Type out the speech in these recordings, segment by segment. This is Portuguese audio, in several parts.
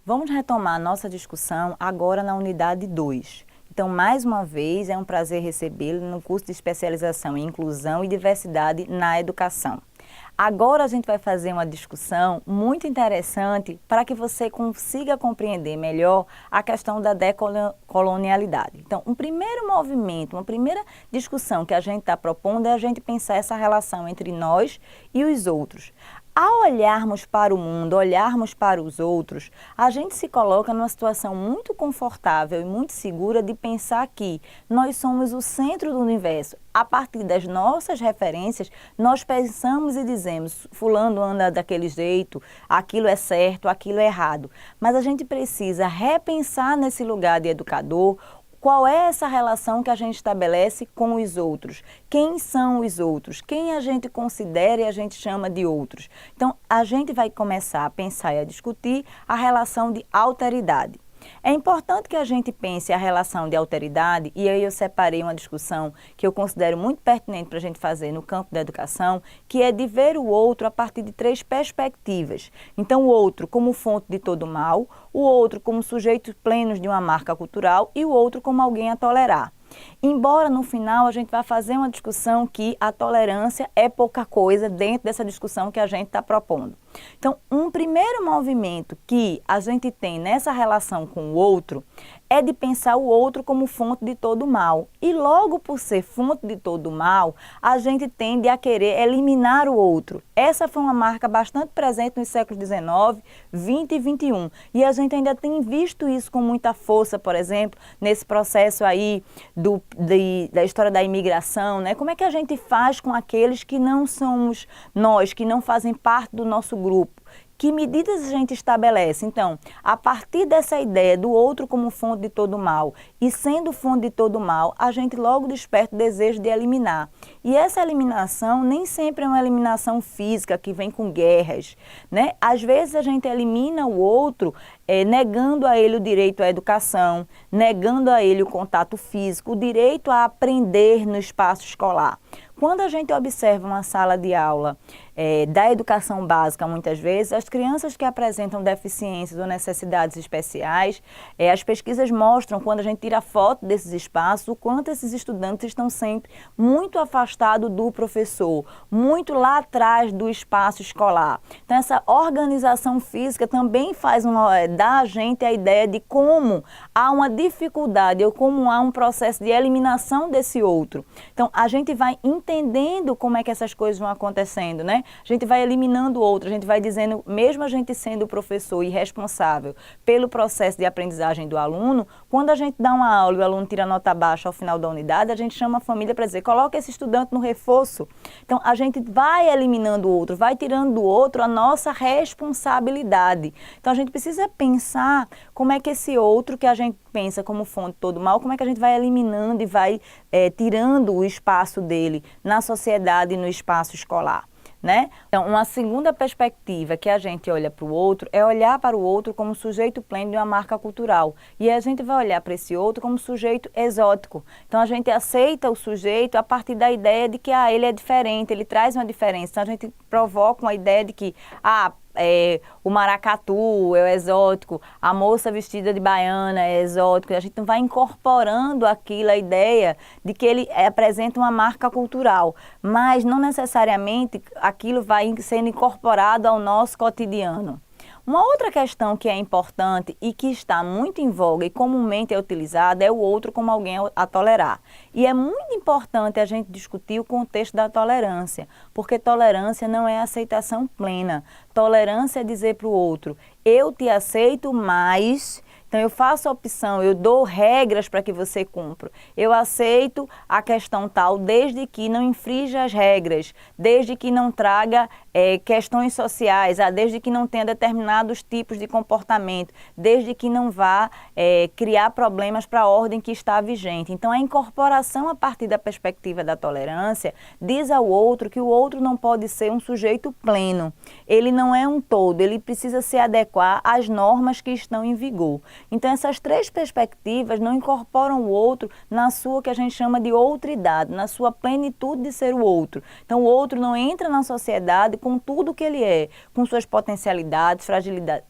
Vamos retomar a nossa discussão agora na unidade 2. Então, mais uma vez, é um prazer recebê-lo no curso de especialização em Inclusão e Diversidade na Educação. Agora a gente vai fazer uma discussão muito interessante para que você consiga compreender melhor a questão da decolonialidade. Então, um primeiro movimento, uma primeira discussão que a gente está propondo é a gente pensar essa relação entre nós e os outros. Ao olharmos para o mundo, olharmos para os outros, a gente se coloca numa situação muito confortável e muito segura de pensar que nós somos o centro do universo. A partir das nossas referências, nós pensamos e dizemos, fulano anda daquele jeito, aquilo é certo, aquilo é errado. Mas a gente precisa repensar nesse lugar de educador. Qual é essa relação que a gente estabelece com os outros? Quem são os outros? Quem a gente considera e a gente chama de outros? Então, a gente vai começar a pensar e a discutir a relação de alteridade. É importante que a gente pense a relação de alteridade, e aí eu separei uma discussão que eu considero muito pertinente para a gente fazer no campo da educação, que é de ver o outro a partir de 3 perspectivas. Então, o outro como fonte de todo mal, o outro como sujeito pleno de uma marca cultural e o outro como alguém a tolerar. Embora no final a gente vá fazer uma discussão que a tolerância é pouca coisa dentro dessa discussão que a gente está propondo. Então, um primeiro movimento que a gente tem nessa relação com o outro é de pensar o outro como fonte de todo mal. E logo por ser fonte de todo mal, a gente tende a querer eliminar o outro. Essa foi uma marca bastante presente nos séculos XIX, XX e XXI. E a gente ainda tem visto isso com muita força, por exemplo, nesse processo aí da história da imigração, né? Como é que a gente faz com aqueles que não somos nós, que não fazem parte do nosso grupo? Que medidas a gente estabelece? Então, a partir dessa ideia do outro como fonte de todo mal e sendo fonte de todo mal, a gente logo desperta o desejo de eliminar. E essa eliminação nem sempre é uma eliminação física que vem com guerras, né? Às vezes a gente elimina o outro negando a ele o direito à educação, negando a ele o contato físico, o direito a aprender no espaço escolar. Quando a gente observa uma sala de aula da educação básica, muitas vezes, as crianças que apresentam deficiências ou necessidades especiais, as pesquisas mostram, quando a gente tira foto desses espaços, o quanto esses estudantes estão sempre muito afastados do professor, muito lá atrás do espaço escolar. Então, essa organização física também dá a gente a ideia de como há uma dificuldade ou como há um processo de eliminação desse outro. Então, a gente vai entendendo como é que essas coisas vão acontecendo, né? A gente vai eliminando o outro, a gente vai dizendo, mesmo a gente sendo o professor e responsável pelo processo de aprendizagem do aluno, quando a gente dá uma aula e o aluno tira nota baixa ao final da unidade, a gente chama a família para dizer, coloca esse estudante no reforço. Então, a gente vai eliminando o outro, vai tirando do outro a nossa responsabilidade. Então, a gente precisa pensar como é que esse outro que a gente pensa como fonte de todo mal, como é que a gente vai eliminando e vai tirando o espaço dele na sociedade e no espaço escolar, né? Então, uma segunda perspectiva que a gente olha para o outro é olhar para o outro como sujeito pleno de uma marca cultural. E a gente vai olhar para esse outro como sujeito exótico. Então, a gente aceita o sujeito a partir da ideia de que ele é diferente, ele traz uma diferença. Então, a gente provoca uma ideia de que o maracatu é o exótico, a moça vestida de baiana é exótico, e a gente vai incorporando aquilo, a ideia de que ele apresenta uma marca cultural, mas não necessariamente aquilo vai sendo incorporado ao nosso cotidiano. Uma outra questão que é importante e que está muito em voga e comumente é utilizada é o outro como alguém a tolerar. E é muito importante a gente discutir o contexto da tolerância, porque tolerância não é aceitação plena. Tolerância é dizer para o outro, eu te aceito, mas... Então, eu faço a opção, eu dou regras para que você cumpra. Eu aceito a questão tal, desde que não infrinja as regras, desde que não traga questões sociais, desde que não tenha determinados tipos de comportamento, desde que não vá criar problemas para a ordem que está vigente. Então, a incorporação a partir da perspectiva da tolerância diz ao outro que o outro não pode ser um sujeito pleno. Ele não é um todo, ele precisa se adequar às normas que estão em vigor. Então, essas três perspectivas não incorporam o outro na sua, que a gente chama de outridade, na sua plenitude de ser o outro. Então, o outro não entra na sociedade com tudo que ele é, com suas potencialidades,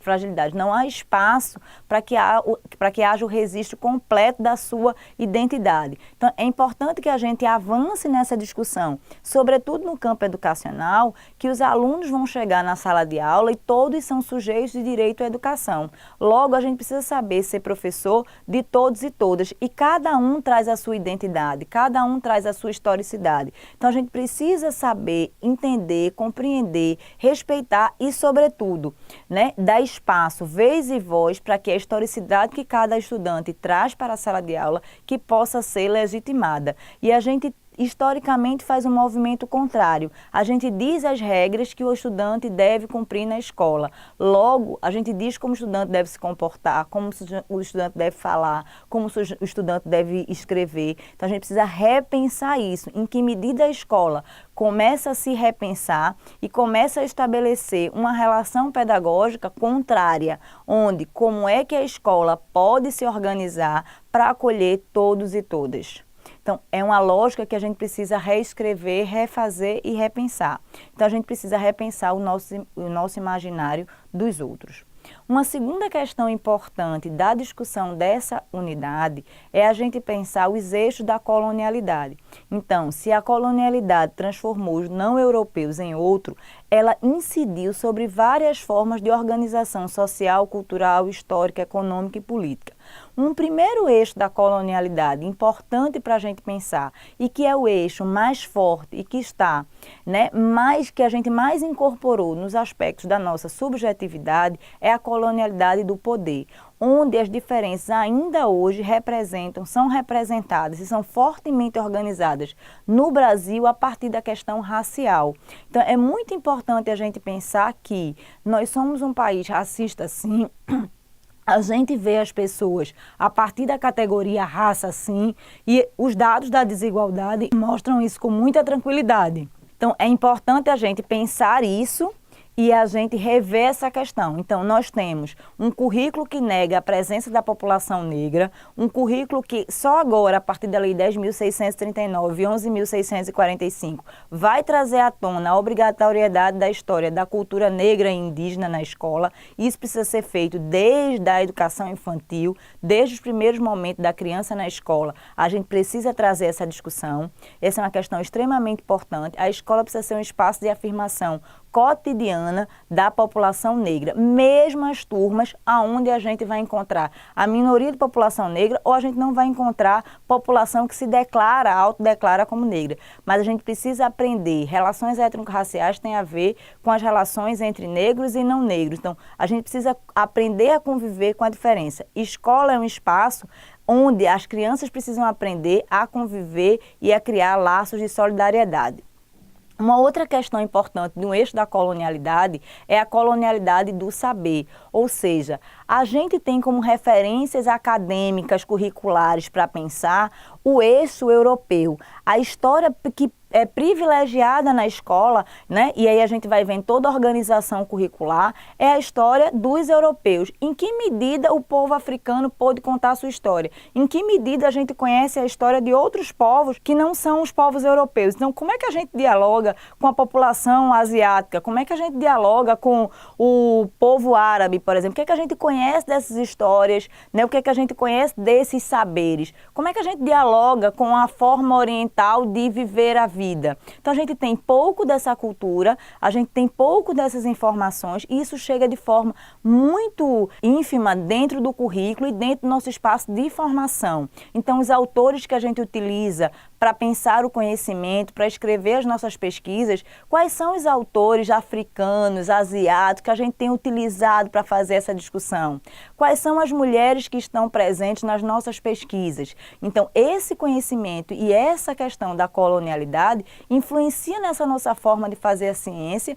fragilidades. Não há espaço para que haja o registro completo da sua identidade. Então, é importante que a gente avance nessa discussão, sobretudo no campo educacional, que os alunos vão chegar na sala de aula e todos são sujeitos de direito à educação. Logo, a gente precisa saber ser professor de todos e todas, e cada um traz a sua identidade, cada um traz a sua historicidade. Então, a gente precisa saber, entender, compreender, respeitar e, sobretudo, né, dar espaço, vez e voz para que a historicidade que cada estudante traz para a sala de aula que possa ser legitimada. E a gente historicamente faz um movimento contrário. A gente diz as regras que o estudante deve cumprir na escola. Logo, a gente diz como o estudante deve se comportar, como o estudante deve falar, como o estudante deve escrever. Então, a gente precisa repensar isso. Em que medida a escola começa a se repensar e começa a estabelecer uma relação pedagógica contrária, onde como é que a escola pode se organizar para acolher todos e todas. Então, é uma lógica que a gente precisa reescrever, refazer e repensar. Então, a gente precisa repensar o nosso imaginário dos outros. Uma segunda questão importante da discussão dessa unidade é a gente pensar os eixos da colonialidade. Então, se a colonialidade transformou os não-europeus em outro, ela incidiu sobre várias formas de organização social, cultural, histórica, econômica e política. Um primeiro eixo da colonialidade importante para a gente pensar e que é o eixo mais forte e que está, que a gente mais incorporou nos aspectos da nossa subjetividade é a colonialidade do poder, onde as diferenças ainda hoje são representadas e são fortemente organizadas no Brasil a partir da questão racial. Então, é muito importante a gente pensar que nós somos um país racista, sim. A gente vê as pessoas a partir da categoria raça, sim, e os dados da desigualdade mostram isso com muita tranquilidade. Então, é importante a gente pensar isso e a gente rever essa questão. Então, nós temos um currículo que nega a presença da população negra, um currículo que só agora, a partir da Lei 10.639 e 11.645, vai trazer à tona a obrigatoriedade da história da cultura negra e indígena na escola. Isso precisa ser feito desde a educação infantil, desde os primeiros momentos da criança na escola. A gente precisa trazer essa discussão. Essa é uma questão extremamente importante. A escola precisa ser um espaço de afirmação cotidiana da população negra, mesmo as turmas aonde a gente vai encontrar a minoria de população negra ou a gente não vai encontrar população que se autodeclara como negra. Mas a gente precisa aprender, relações étnico-raciais têm a ver com as relações entre negros e não negros. Então, a gente precisa aprender a conviver com a diferença. Escola é um espaço onde as crianças precisam aprender a conviver e a criar laços de solidariedade. Uma outra questão importante no eixo da colonialidade é a colonialidade do saber, ou seja, a gente tem como referências acadêmicas, curriculares para pensar o eixo europeu, a história que é privilegiada na escola, e aí a gente vai ver em toda a organização curricular, é a história dos europeus. Em que medida o povo africano pôde contar a sua história? Em que medida a gente conhece a história de outros povos que não são os povos europeus? Então, como é que a gente dialoga com a população asiática? Como é que a gente dialoga com o povo árabe, por exemplo? O que é que a gente conhece dessas histórias? O que é que a gente conhece desses saberes? Como é que a gente dialoga com a forma oriental de viver a vida? Então, a gente tem pouco dessa cultura, a gente tem pouco dessas informações e isso chega de forma muito ínfima dentro do currículo e dentro do nosso espaço de formação. Então, os autores que a gente utiliza para pensar o conhecimento, para escrever as nossas pesquisas, quais são os autores africanos, asiáticos que a gente tem utilizado para fazer essa discussão? Quais são as mulheres que estão presentes nas nossas pesquisas? Então, esse conhecimento e essa questão da colonialidade influencia nessa nossa forma de fazer a ciência,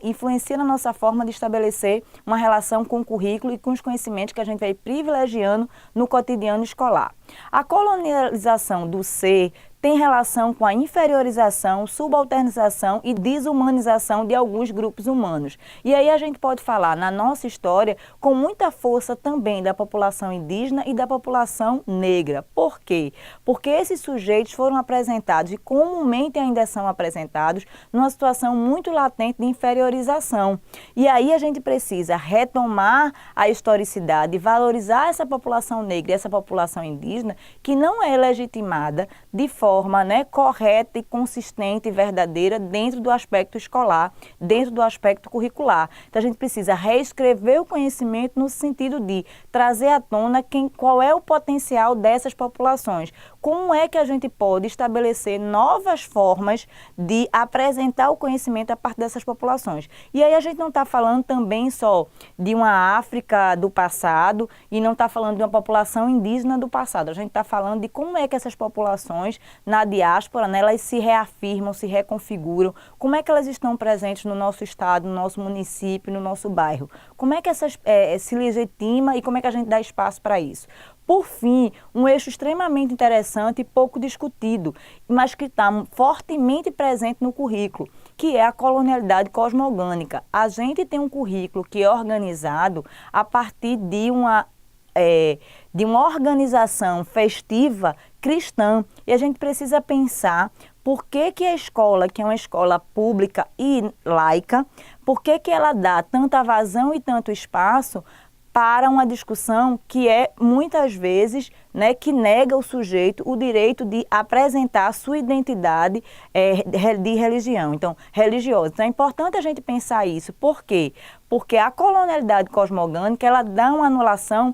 influencia na nossa forma de estabelecer uma relação com o currículo e com os conhecimentos que a gente vai privilegiando no cotidiano escolar. A colonialização do ser tem relação com a inferiorização, subalternização e desumanização de alguns grupos humanos. E aí a gente pode falar, na nossa história, com muita força também da população indígena e da população negra. Por quê? Porque esses sujeitos foram apresentados e comumente ainda são apresentados numa situação muito latente de inferiorização. E aí a gente precisa retomar a historicidade, valorizar essa população negra e essa população indígena que não é legitimada de forma, né, correta e consistente e verdadeira dentro do aspecto escolar, dentro do aspecto curricular. Então a gente precisa reescrever o conhecimento no sentido de trazer à tona qual é o potencial dessas populações. Como é que a gente pode estabelecer novas formas de apresentar o conhecimento a partir dessas populações. E aí a gente não está falando também só de uma África do passado e não está falando de uma população indígena do passado. A gente está falando de como é que essas populações na diáspora, né, elas se reafirmam, se reconfiguram, como é que elas estão presentes no nosso estado, no nosso município, no nosso bairro. Como é que essas se legitima e como é que a gente dá espaço para isso. Por fim, um eixo extremamente interessante e pouco discutido, mas que está fortemente presente no currículo, que é a colonialidade cosmogônica. A gente tem um currículo que é organizado a partir de uma organização festiva cristã. E a gente precisa pensar por que a escola, que é uma escola pública e laica, por que ela dá tanta vazão e tanto espaço para uma discussão que é, muitas vezes, né, que nega ao sujeito o direito de apresentar a sua identidade de religião, então, religiosa. Então, é importante a gente pensar isso. Por quê? Porque a colonialidade cosmogônica, ela dá uma anulação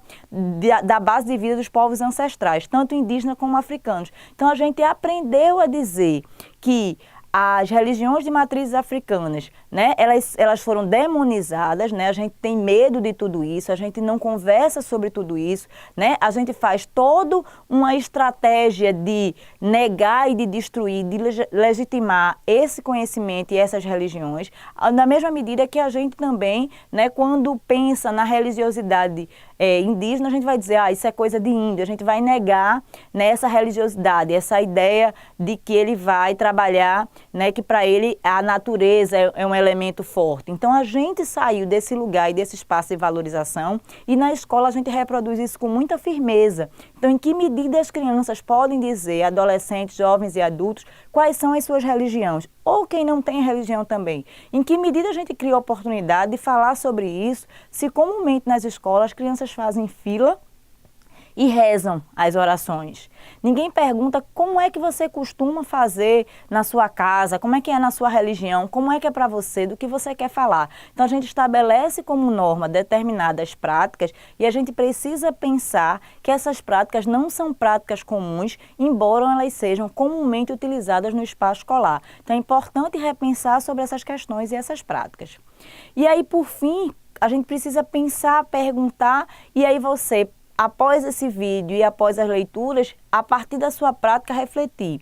da base de vida dos povos ancestrais, tanto indígenas como africanos. Então, a gente aprendeu a dizer que as religiões de matrizes africanas, né, elas foram demonizadas, né, a gente tem medo de tudo isso, a gente não conversa sobre tudo isso, né, a gente faz toda uma estratégia de negar e de destruir, de legitimar esse conhecimento e essas religiões, na mesma medida que a gente também, né, quando pensa na religiosidade indígena, a gente vai dizer, isso é coisa de índio, a gente vai negar, né, essa religiosidade, essa ideia de que ele vai trabalhar, né, que para ele a natureza é um elemento forte. Então a gente saiu desse lugar e desse espaço de valorização e na escola a gente reproduz isso com muita firmeza. Então em que medida as crianças podem dizer, adolescentes, jovens e adultos, quais são as suas religiões? Ou quem não tem religião também. Em que medida a gente cria a oportunidade de falar sobre isso, se comumente nas escolas as crianças fazem fila e rezam as orações. Ninguém pergunta como é que você costuma fazer na sua casa, como é que é na sua religião, como é que é para você, do que você quer falar. Então a gente estabelece como norma determinadas práticas e a gente precisa pensar que essas práticas não são práticas comuns, embora elas sejam comumente utilizadas no espaço escolar. Então é importante repensar sobre essas questões e essas práticas. E aí, por fim, a gente precisa pensar, perguntar, e aí você, após esse vídeo e após as leituras, a partir da sua prática, refletir.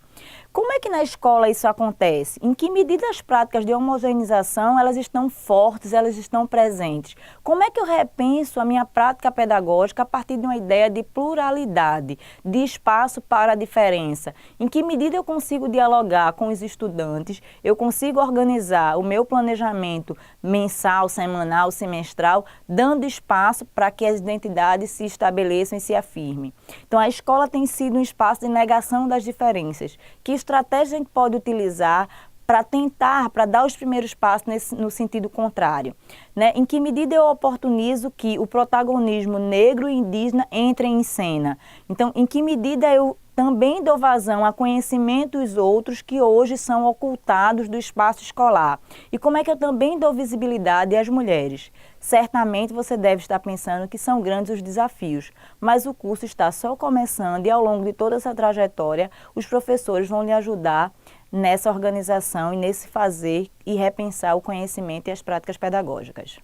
Como é que na escola isso acontece? Em que medida as práticas de homogeneização elas estão fortes, elas estão presentes? Como é que eu repenso a minha prática pedagógica a partir de uma ideia de pluralidade, de espaço para a diferença? Em que medida eu consigo dialogar com os estudantes, eu consigo organizar o meu planejamento mensal, semanal, semestral, dando espaço para que as identidades se estabeleçam e se afirmem. Então a escola tem sido um espaço de negação das diferenças. Que estratégia a gente pode utilizar para dar os primeiros passos no sentido contrário? Né? Em que medida eu oportunizo que o protagonismo negro e indígena entrem em cena? Então, em que medida eu também dou vazão a conhecimentos outros que hoje são ocultados do espaço escolar? E como é que eu também dou visibilidade às mulheres? Certamente você deve estar pensando que são grandes os desafios, mas o curso está só começando e ao longo de toda essa trajetória, os professores vão lhe ajudar nessa organização e nesse fazer e repensar o conhecimento e as práticas pedagógicas.